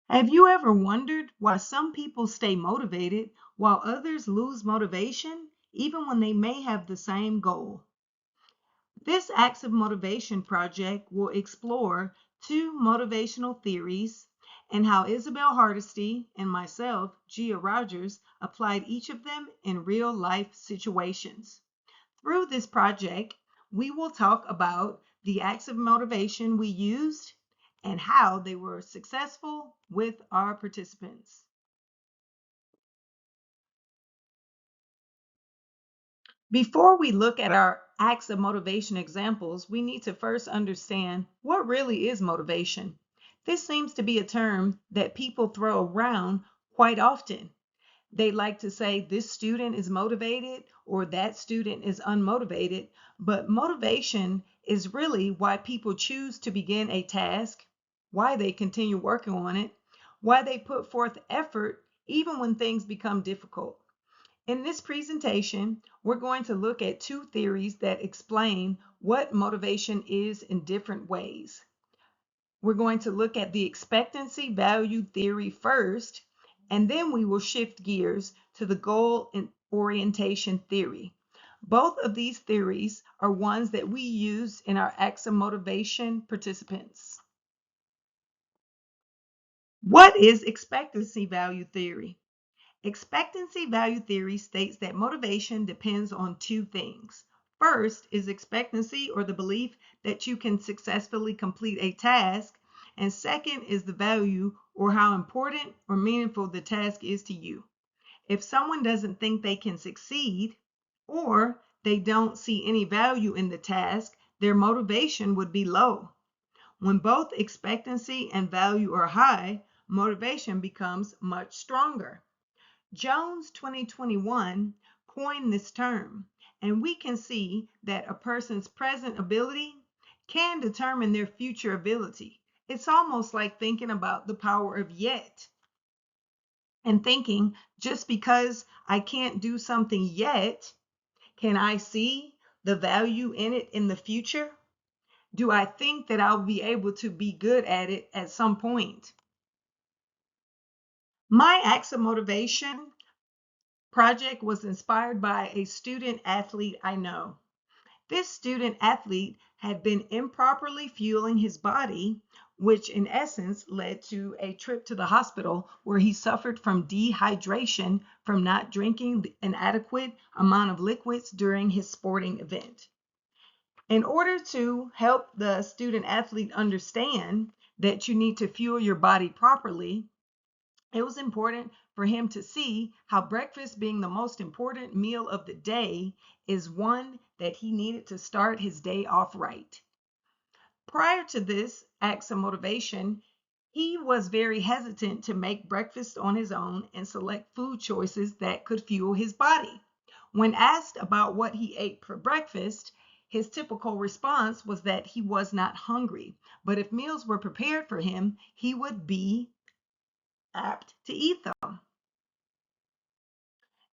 Have you ever wondered why some people stay motivated while others lose motivation, even when they may have the same goal? This Acts of Motivation project will explore two motivational theories and how Isabelle Hardesty and myself, Gia Rogers, applied each of them in real life situations. Through this project, we will talk about the acts of motivation we used and how they were successful with our participants. Before we look at our acts of motivation examples, we need to first understand what really is motivation. This seems to be a term that people throw around quite often. They like to say this student is motivated or that student is unmotivated, but motivation is really why people choose to begin a task, why they continue working on it, why they put forth effort even when things become difficult. In this presentation, we're going to look at two theories that explain what motivation is in different ways. We're going to look at the expectancy value theory first, and then we will shift gears to the goal and orientation theory. Both of these theories are ones that we use in our acts of motivation participants. What is expectancy value theory? Expectancy value theory states that motivation depends on two things. First is expectancy, or the belief that you can successfully complete a task, and second is the value, or how important or meaningful the task is to you. If someone doesn't think they can succeed, or they don't see any value in the task, their motivation would be low. When both expectancy and value are high, motivation becomes much stronger. Jones 2021 coined this term, and we can see that a person's present ability can determine their future ability. It's almost like thinking about the power of yet and thinking, just because I can't do something yet, can I see the value in it in the future? Do I think that I'll be able to be good at it at some point? My acts of motivation project was inspired by a student athlete I know. This student athlete had been improperly fueling his body, which in essence led to a trip to the hospital where he suffered from dehydration from not drinking an adequate amount of liquids during his sporting event. In order to help the student athlete understand that you need to fuel your body properly, it was important for him to see how breakfast, being the most important meal of the day, is one that he needed to start his day off right. Prior to this acts of motivation, he was very hesitant to make breakfast on his own and select food choices that could fuel his body. When asked about what he ate for breakfast, his typical response was that he was not hungry, but if meals were prepared for him, he would be apt to eat them.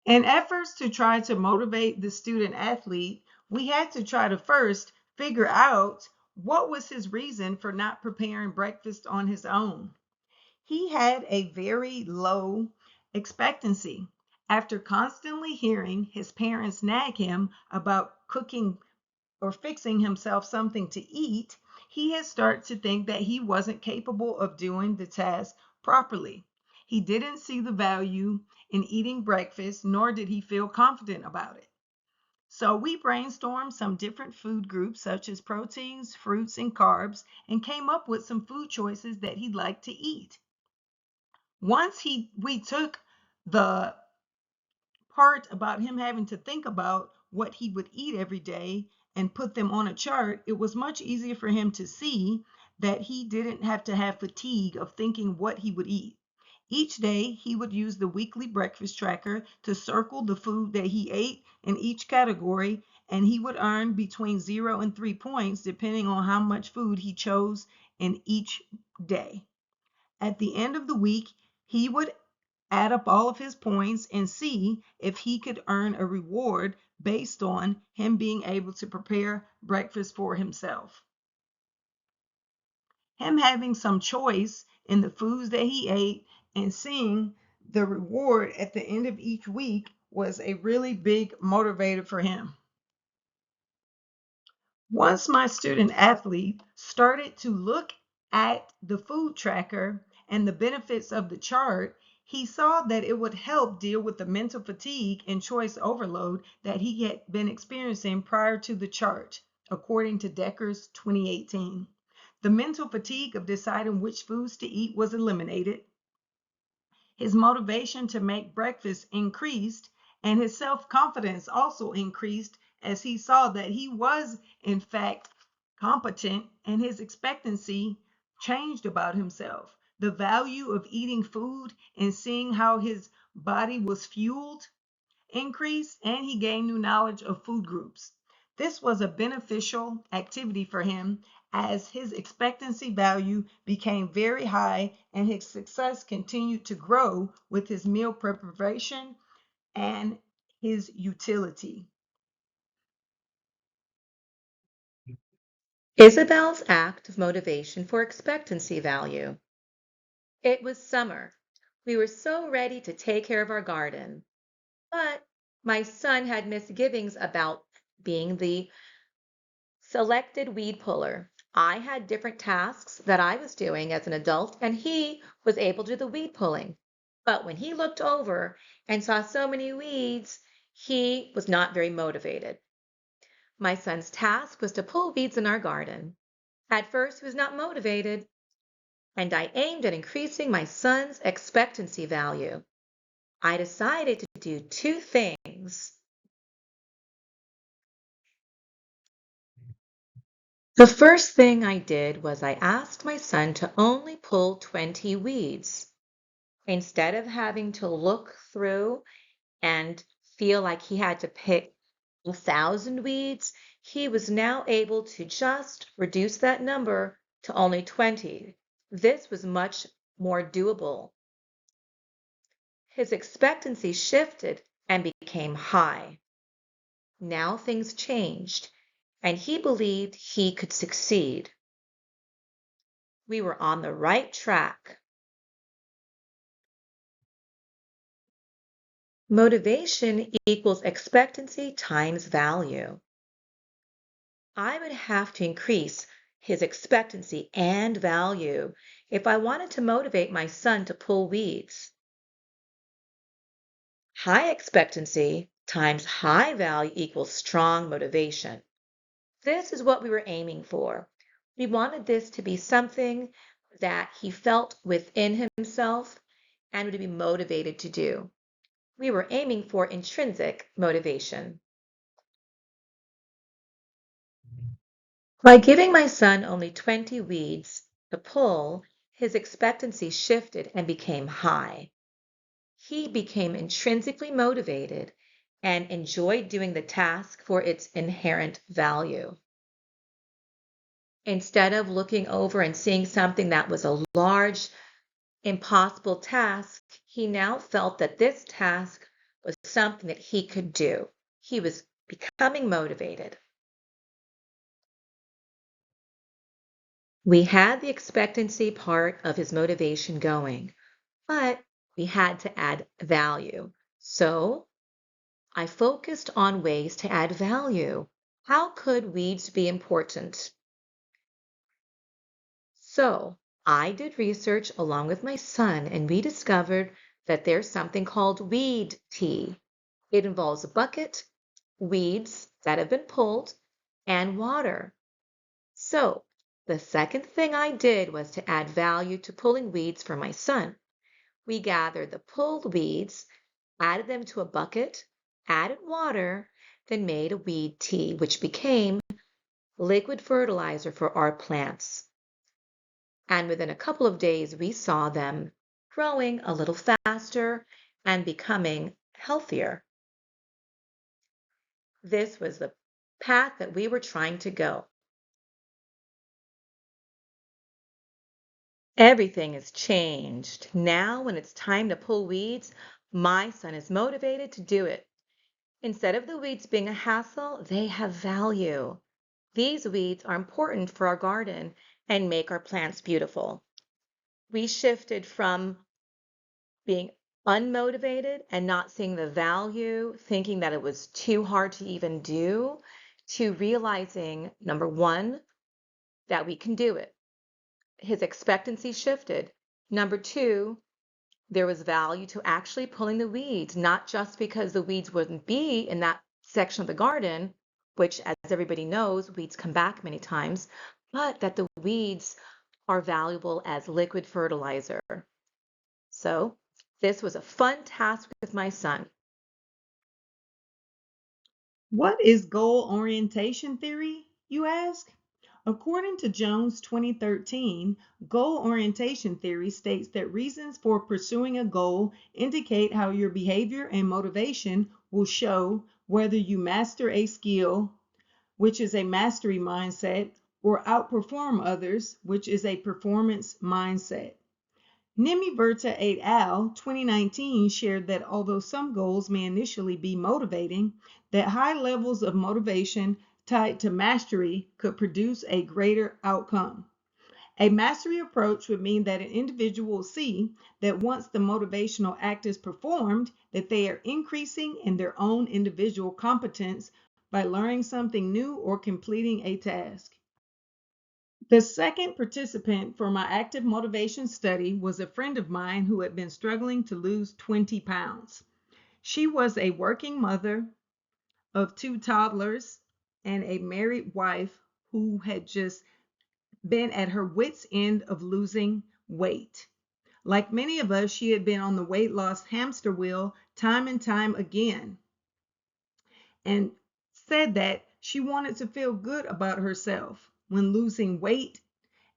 In efforts to try to motivate the student athlete, we had to try to first figure out what was his reason for not preparing breakfast on his own. He had a very low expectancy. After constantly hearing his parents nag him about cooking or fixing himself something to eat, he had started to think that he wasn't capable of doing the task properly. He didn't see the value in eating breakfast, nor did he feel confident about it. So we brainstormed some different food groups, such as proteins, fruits, and carbs, and came up with some food choices that he'd like to eat. Once we took the part about him having to think about what he would eat every day and put them on a chart, it was much easier for him to see that he didn't have to have fatigue of thinking what he would eat. Each day, he would use the weekly breakfast tracker to circle the food that he ate in each category, and he would earn between 0 and 3 points depending on how much food he chose in each day. At the end of the week, he would add up all of his points and see if he could earn a reward based on him being able to prepare breakfast for himself. Him having some choice in the foods that he ate, and seeing the reward at the end of each week was a really big motivator for him. Once my student athlete started to look at the food tracker and the benefits of the chart, he saw that it would help deal with the mental fatigue and choice overload that he had been experiencing prior to the chart, according to Decker's 2018. The mental fatigue of deciding which foods to eat was eliminated. His motivation to make breakfast increased, and his self confidence also increased as he saw that he was, in fact, competent, and his expectancy changed about himself. The value of eating food and seeing how his body was fueled increased, and he gained new knowledge of food groups. This was a beneficial activity for him as his expectancy value became very high and his success continued to grow with his meal preparation and his utility. Isabel's act of motivation for expectancy value. It was summer. We were so ready to take care of our garden. But my son had misgivings about being the selected weed puller. I had different tasks that I was doing as an adult, and he was able to do the weed pulling. But when he looked over and saw so many weeds, he was not very motivated. My son's task was to pull weeds in our garden. At first, he was not motivated, and I aimed at increasing my son's expectancy value. I decided to do two things. The first thing I did was I asked my son to only pull 20 weeds. Instead of having to look through and feel like he had to pick 1,000 weeds, he was now able to just reduce that number to only 20. This was much more doable. His expectancy shifted and became high. Now things changed, and he believed he could succeed. We were on the right track. Motivation equals expectancy times value. I would have to increase his expectancy and value if I wanted to motivate my son to pull weeds. High expectancy times high value equals strong motivation. This is what we were aiming for. We wanted this to be something that he felt within himself and would be motivated to do. We were aiming for intrinsic motivation. By giving my son only 20 weeds to pull, his expectancy shifted and became high. He became intrinsically motivated and enjoyed doing the task for its inherent value. Instead of looking over and seeing something that was a large, impossible task, he now felt that this task was something that he could do. He was becoming motivated. We had the expectancy part of his motivation going, but we had to add value. So I focused on ways to add value. How could weeds be important? So I did research along with my son, and we discovered that there's something called weed tea. It involves a bucket, weeds that have been pulled, and water. So the second thing I did was to add value to pulling weeds for my son. We gathered the pulled weeds, added them to a bucket, added water, then made a weed tea, which became liquid fertilizer for our plants. And within a couple of days, we saw them growing a little faster and becoming healthier. This was the path that we were trying to go. Everything has changed. Now, when it's time to pull weeds, my son is motivated to do it. Instead of the weeds being a hassle, they have value. These weeds are important for our garden and make our plants beautiful. We shifted from being unmotivated and not seeing the value, thinking that it was too hard to even do, to realizing, number one, that we can do it. His expectancy shifted. Number two, there was value to actually pulling the weeds, not just because the weeds wouldn't be in that section of the garden, which, as everybody knows, weeds come back many times, but that the weeds are valuable as liquid fertilizer. So this was a fun task with my son. What is goal orientation theory, you ask? According to Jones 2013, goal orientation theory states that reasons for pursuing a goal indicate how your behavior and motivation will show whether you master a skill, which is a mastery mindset, or outperform others, which is a performance mindset. Nimiverta et al. 2019 shared that although some goals may initially be motivating, that high levels of motivation tied to mastery could produce a greater outcome. A mastery approach would mean that an individual will see that once the motivational act is performed, that they are increasing in their own individual competence by learning something new or completing a task. The second participant for my active motivation study was a friend of mine who had been struggling to lose 20 pounds. She was a working mother of two toddlers and a married wife who had just been at her wits' end of losing weight. Like many of us, she had been on the weight loss hamster wheel time and time again and said that she wanted to feel good about herself when losing weight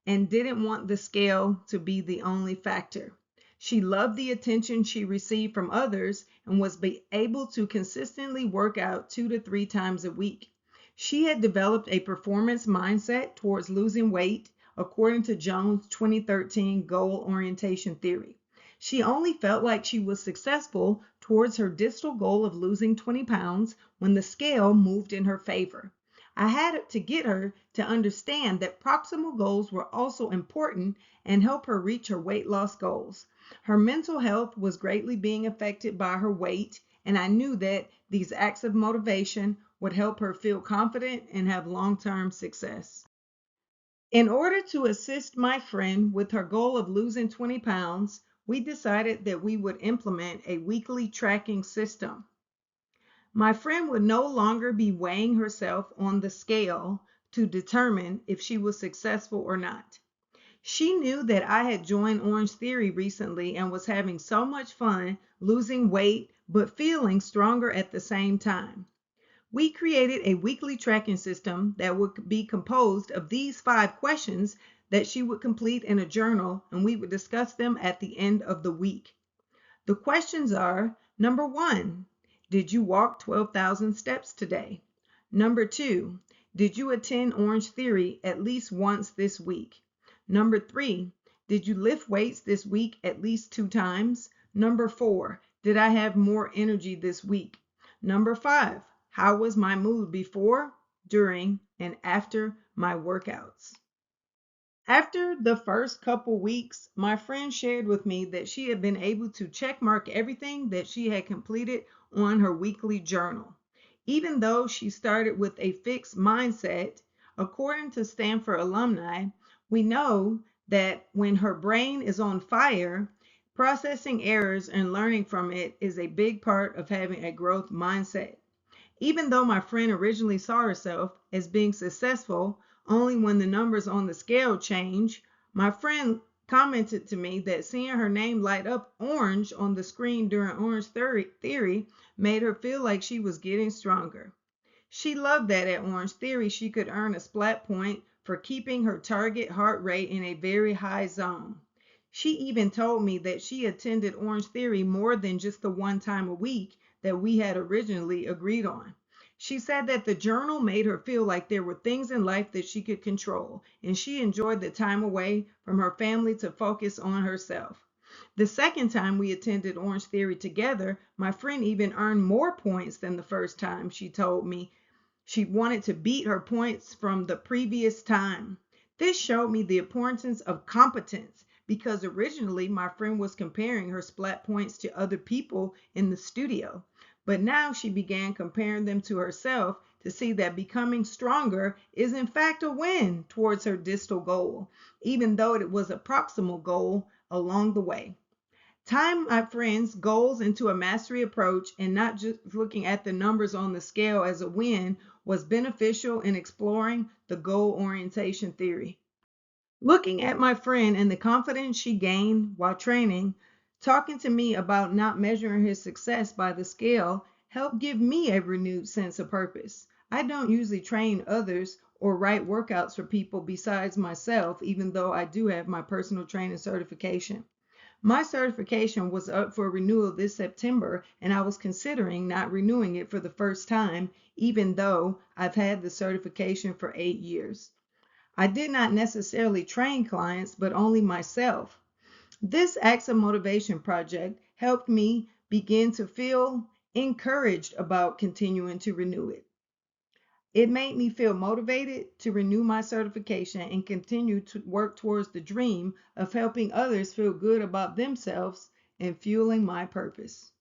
and didn't want the scale to be the only factor. She loved the attention she received from others and was able to consistently work out 2 to 3 times a week. She had developed a performance mindset towards losing weight, according to Jones' 2013 goal orientation theory. She only felt like she was successful towards her distal goal of losing 20 pounds when the scale moved in her favor. I had to get her to understand that proximal goals were also important and help her reach her weight loss goals. Her mental health was greatly being affected by her weight, and I knew that these acts of motivation would help her feel confident and have long-term success. In order to assist my friend with her goal of losing 20 pounds, we decided that we would implement a weekly tracking system. My friend would no longer be weighing herself on the scale to determine if she was successful or not. She knew that I had joined Orange Theory recently and was having so much fun losing weight but feeling stronger at the same time. We created a weekly tracking system that would be composed of these 5 questions that she would complete in a journal, and we would discuss them at the end of the week. The questions are: number 1, did you walk 12,000 steps today? Number 2, did you attend Orange Theory at least once this week? Number 3, did you lift weights this week at least 2 times? Number 4, did I have more energy this week? Number 5, how was my mood before, during, and after my workouts? After the first couple weeks, my friend shared with me that she had been able to check mark everything that she had completed on her weekly journal. Even though she started with a fixed mindset, according to Stanford alumni, we know that when her brain is on fire, processing errors and learning from it is a big part of having a growth mindset. Even though my friend originally saw herself as being successful only when the numbers on the scale change, my friend commented to me that seeing her name light up orange on the screen during Orange Theory made her feel like she was getting stronger. She loved that at Orange Theory she could earn a splat point for keeping her target heart rate in a very high zone. She even told me that she attended Orange Theory more than just the one time a week that we had originally agreed on. She said that the journal made her feel like there were things in life that she could control, and she enjoyed the time away from her family to focus on herself. The second time we attended Orange Theory together, my friend even earned more points than the first time. She told me she wanted to beat her points from the previous time. This showed me the importance of competence, because originally my friend was comparing her splat points to other people in the studio. But now she began comparing them to herself to see that becoming stronger is in fact a win towards her distal goal, even though it was a proximal goal along the way. Time my friends' goals into a mastery approach and not just looking at the numbers on the scale as a win was beneficial in exploring the goal orientation theory. Looking at my friend and the confidence she gained while training, talking to me about not measuring his success by the scale helped give me a renewed sense of purpose. I don't usually train others or write workouts for people besides myself, even though I do have my personal training certification. My certification was up for renewal this September, and I was considering not renewing it for the first time, even though I've had the certification for 8 years. I did not necessarily train clients, but only myself. This Acts of Motivation project helped me begin to feel encouraged about continuing to renew it. It made me feel motivated to renew my certification and continue to work towards the dream of helping others feel good about themselves and fueling my purpose.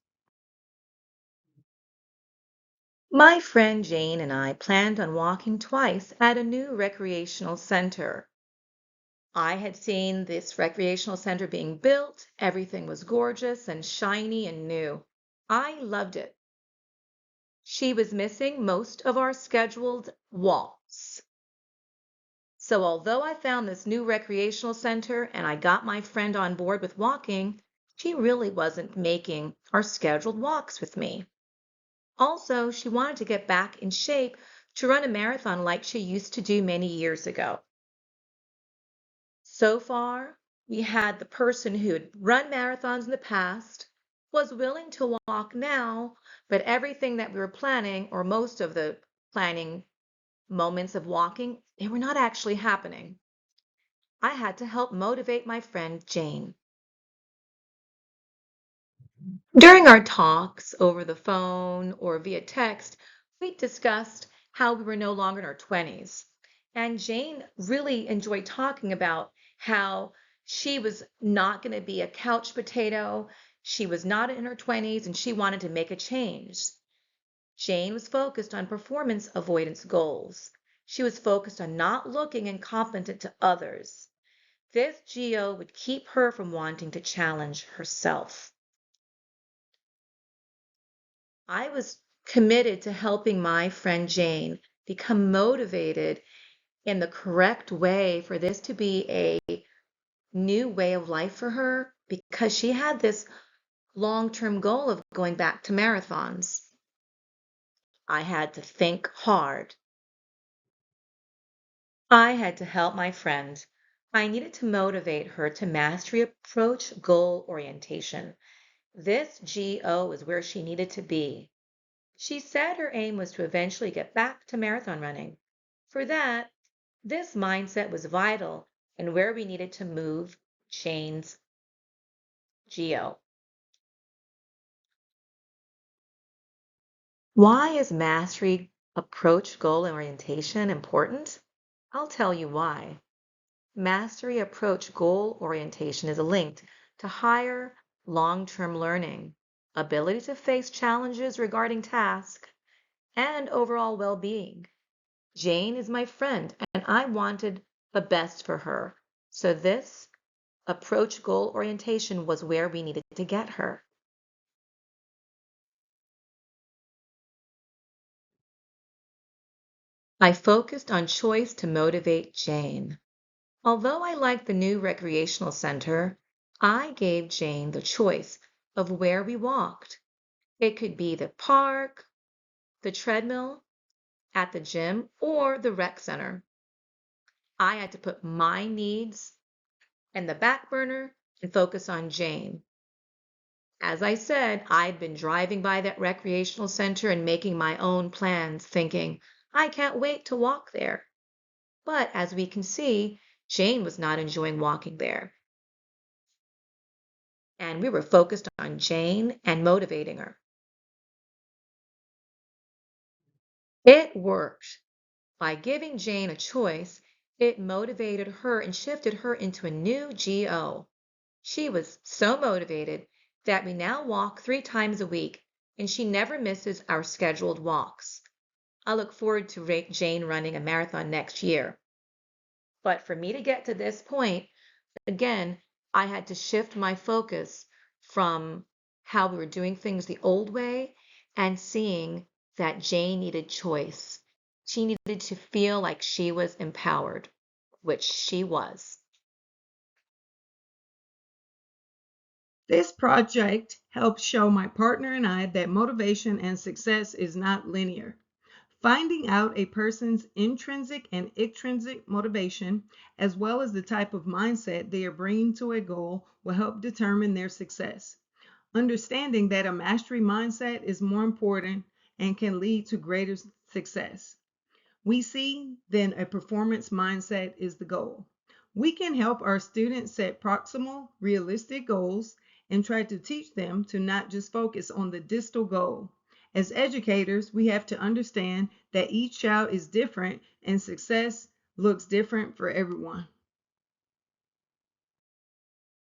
My friend Jane and I planned on walking twice at a new recreational center. I had seen this recreational center being built. Everything was gorgeous and shiny and new. I loved it. She was missing most of our scheduled walks. So although I found this new recreational center and I got my friend on board with walking, she really wasn't making our scheduled walks with me. Also, she wanted to get back in shape to run a marathon like she used to do many years ago. So far, we had the person who had run marathons in the past, was willing to walk now, but everything that we were planning, or most of the planning moments of walking, they were not actually happening. I had to help motivate my friend Jane. During our talks over the phone or via text, we discussed how we were no longer in our 20s. And Jane really enjoyed talking about how she was not going to be a couch potato. She was not in her 20s and she wanted to make a change. Jane was focused on performance avoidance goals. She was focused on not looking incompetent to others. This GO would keep her from wanting to challenge herself. I was committed to helping my friend Jane become motivated in the correct way for this to be a new way of life for her because she had this long-term goal of going back to marathons. I had to think hard. I had to help my friend. I needed to motivate her to mastery approach goal orientation. This GO is where she needed to be. She said her aim was to eventually get back to marathon running. For that, this mindset was vital and where we needed to move Jane's GO. Why is mastery approach goal orientation important? I'll tell you why. Mastery approach goal orientation is linked to higher long-term learning, ability to face challenges regarding tasks, and overall well-being. Jane is my friend, and I wanted the best for her. So this approach goal orientation was where we needed to get her. I focused on choice to motivate Jane. Although I liked the new recreational center, I gave Jane the choice of where we walked. It could be the park, the treadmill, at the gym, or the rec center. I had to put my needs in the back burner and focus on Jane. As I said, I'd been driving by that recreational center and making my own plans, thinking, I can't wait to walk there. But as we can see, Jane was not enjoying walking there. And we were focused on Jane and motivating her. It worked. By giving Jane a choice, it motivated her and shifted her into a new GO. She was so motivated that we now walk 3 times a week, and she never misses our scheduled walks. I look forward to Jane running a marathon next year. But for me to get to this point, again, I had to shift my focus from how we were doing things the old way and seeing that Jane needed choice. She needed to feel like she was empowered, which she was. This project helped show my partner and I that motivation and success is not linear. Finding out a person's intrinsic and extrinsic motivation, as well as the type of mindset they are bringing to a goal, will help determine their success. Understanding that a mastery mindset is more important and can lead to greater success. We see then a performance mindset is the goal. We can help our students set proximal, realistic goals and try to teach them to not just focus on the distal goal. As educators, we have to understand that each child is different and success looks different for everyone.